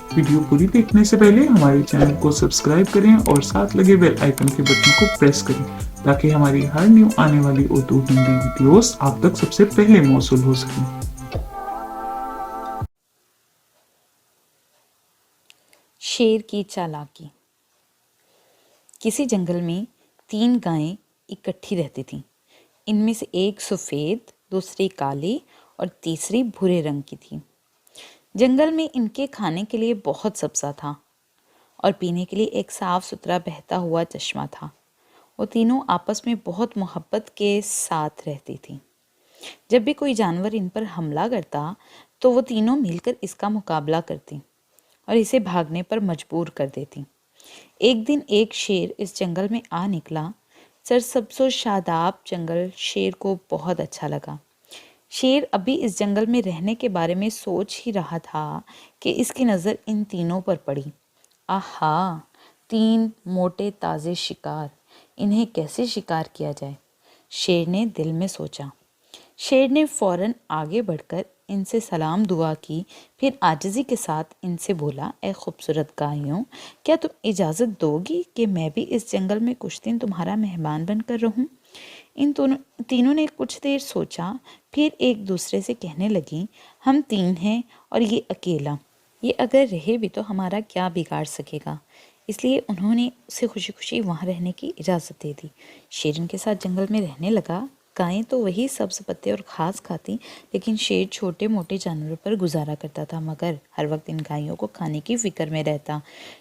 Video पूरी देखने से पहले हमारे चैनल को सब्सक्राइब करें और साथ लगे बेल आइकन के बटन को प्रेस करें ताकि हमारी हर न्यू आने वाली उर्दू हिंदी वीडियोस आप तक सबसे पहले मौसूल हो सकें। शेर की चालाकी। किसी जंगल में 3 गायें इकट्ठी रहती थीं। इनमें से एक सफ़ेद, दूसरी काली और तीसरी भूरे रंग की थी। जंगल में इनके खाने के लिए बहुत सब्ज़ा था और पीने के लिए एक साफ सुथरा बहता हुआ चश्मा था। वो तीनों आपस में बहुत मोहब्बत के साथ रहती थीं। जब भी कोई जानवर इन पर हमला करता तो वो तीनों मिलकर इसका मुकाबला करती और इसे भागने पर मजबूर कर देती। एक दिन एक शेर इस जंगल में आ निकला। सरसब्ज़ो शादाब जंगल शेर को बहुत अच्छा लगा। शेर अभी इस जंगल में रहने के बारे में सोच ही रहा था कि इसकी नज़र इन तीनों पर पड़ी। आहा, 3 मोटे ताज़े शिकार, इन्हें कैसे शिकार किया जाए? शेर ने दिल में सोचा। शेर ने फौरन आगे बढ़कर इनसे सलाम दुआ की, फिर आजिज़ी के साथ इनसे बोला, ए खूबसूरत गायों, क्या तुम इजाज़त दोगी कि मैं भी इस जंगल में कुछ दिन तुम्हारा मेहमान बनकर रहूं? इन तीनों ने कुछ देर सोचा, फिर एक दूसरे से कहने लगी, हम 3 हैं और ये अकेला, ये अगर रहे भी तो हमारा क्या बिगाड़ सकेगा। इसलिए उन्होंने उसे खुशी खुशी वहाँ रहने की इजाज़त दे दी। शेर इनके साथ जंगल में रहने लगा। गायें तो वही सब्ज़ पत्ते और घास खाती, लेकिन शेर छोटे मोटे जानवरों पर गुजारा करता था, मगर हर वक्त इन गायों को खाने की फ़िक्र में रहता।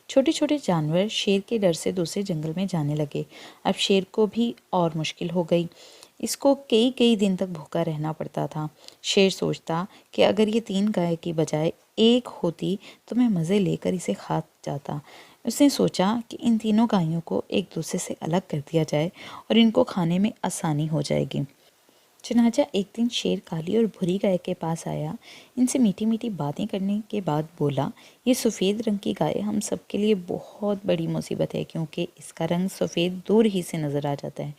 छोटे छोटे जानवर शेर के डर से दूसरे जंगल में जाने लगे। अब शेर को भी और मुश्किल हो गई। इसको कई कई दिन तक भूखा रहना पड़ता था। शेर सोचता कि अगर ये 3 गाय की बजाय एक होती तो मैं मज़े लेकर इसे खा जाता। उसने सोचा कि इन तीनों गायों को एक दूसरे से अलग कर दिया जाए और इनको खाने में आसानी हो जाएगी। चुनाचा एक दिन शेर काली और भूरी गाय के पास आया। इनसे मीठी मीठी बातें करने के बाद बोला, ये सफ़ेद रंग की गाय हम सब के लिए बहुत बड़ी मुसीबत है, क्योंकि इसका रंग सफ़ेद दूर ही से नज़र आ जाता है,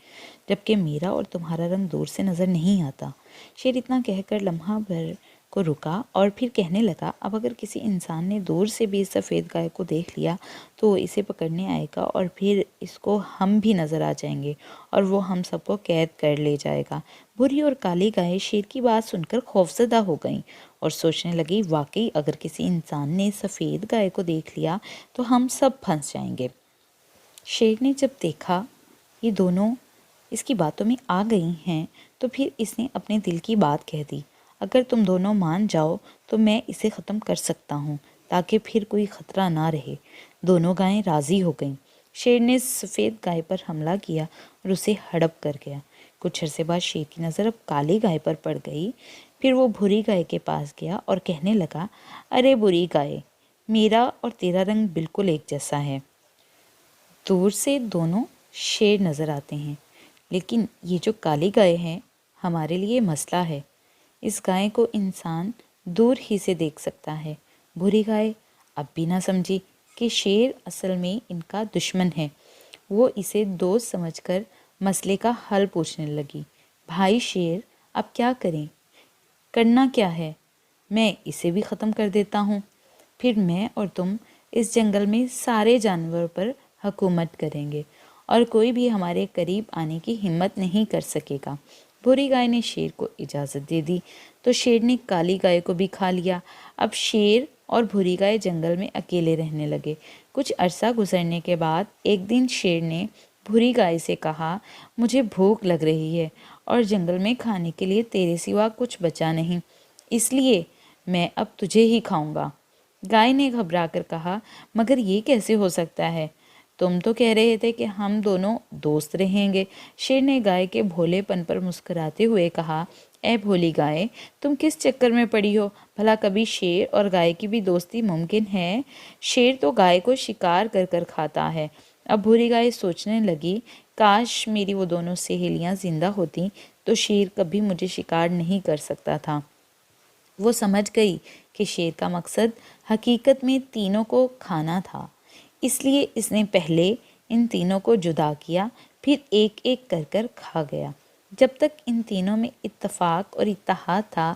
जबकि मेरा और तुम्हारा रंग दूर से नज़र नहीं आता। शेर इतना कहकर लम्हा भर को रुका और फिर कहने लगा, अब अगर किसी इंसान ने दूर से भी इस सफ़ेद गाय को देख लिया तो वो इसे पकड़ने आएगा और फिर इसको हम भी नज़र आ जाएंगे और वो हम सबको कैद कर ले जाएगा। भूरी और काली गाय शेर की बात सुनकर खौफजदा हो गईं और सोचने लगी, वाकई अगर किसी इंसान ने सफ़ेद गाय को देख लिया तो हम सब फंस जाएंगे। शेर ने जब देखा ये दोनों इसकी बातों में आ गई हैं तो फिर इसने अपने दिल की बात कह दी, अगर तुम दोनों मान जाओ तो मैं इसे ख़त्म कर सकता हूँ, ताकि फिर कोई ख़तरा ना रहे। दोनों गायें राज़ी हो गईं। शेर ने सफ़ेद गाय पर हमला किया और उसे हड़प कर गया। कुछ अरसे बाद शेर की नज़र अब काली गाय पर पड़ गई। फिर वो भूरी गाय के पास गया और कहने लगा, अरे बुरी गाय, मेरा और तेरा रंग बिल्कुल एक जैसा है। दूर से दोनों शेर नज़र आते हैं, लेकिन ये जो काली गाय है हमारे लिए मसला है। इस गाय को इंसान दूर ही से देख सकता है। बुरी गाय अब भी ना समझी कि शेर असल में इनका दुश्मन है। वो इसे दोस्त समझकर मसले का हल पूछने लगी। भाई शेर, अब क्या करें? करना क्या है? मैं इसे भी ख़त्म कर देता हूँ, फिर मैं और तुम इस जंगल में सारे जानवरों पर हुकूमत करेंगे और कोई भी हमारे करीब आने की हिम्मत नहीं कर सकेगा। बुरी गाय ने शेर को इजाज़त दे दी तो शेर ने काली गाय को भी खा लिया। अब शेर और भूरी गाय जंगल में अकेले रहने लगे। कुछ अरसा गुजरने के बाद एक दिन शेर ने भूरी गाय से कहा, मुझे भूख लग रही है और जंगल में खाने के लिए तेरे सिवा कुछ बचा नहीं, इसलिए मैं अब तुझे ही खाऊंगा। गाय ने घबरा कर कहा, मगर ये कैसे हो सकता है? तुम तो कह रहे थे कि हम दोनों दोस्त रहेंगे। शेर ने गाय के भोलेपन पर मुस्कुराते हुए कहा, ए भोली गाय, तुम किस चक्कर में पड़ी हो? भला कभी शेर और गाय की भी दोस्ती मुमकिन है? शेर तो गाय को शिकार कर कर खाता है। अब भूरी गाय सोचने लगी, काश मेरी वो दोनों सहेलियां जिंदा होती तो शेर कभी मुझे शिकार नहीं कर सकता था। वो समझ गई कि शेर का मकसद हकीकत में तीनों को खाना था, इसलिए इसने पहले इन तीनों को जुदा किया, फिर एक एक कर कर खा गया। جب تک ان تینوں میں اتفاق اور اتحاد تھا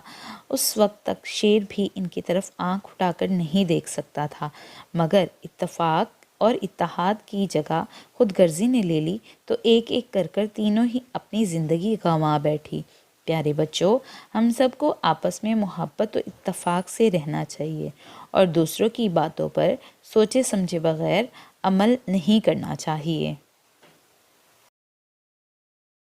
اس وقت تک شیر بھی ان کی طرف آنکھ اٹھا کر نہیں دیکھ سکتا تھا، مگر اتفاق اور اتحاد کی جگہ خود غرضی نے لے لی تو ایک ایک کر تینوں ہی اپنی زندگی گنوا بیٹھی۔ پیارے بچوں، ہم سب کو آپس میں محبت و اتفاق سے رہنا چاہیے اور دوسروں کی باتوں پر سوچے سمجھے بغیر عمل نہیں کرنا چاہیے۔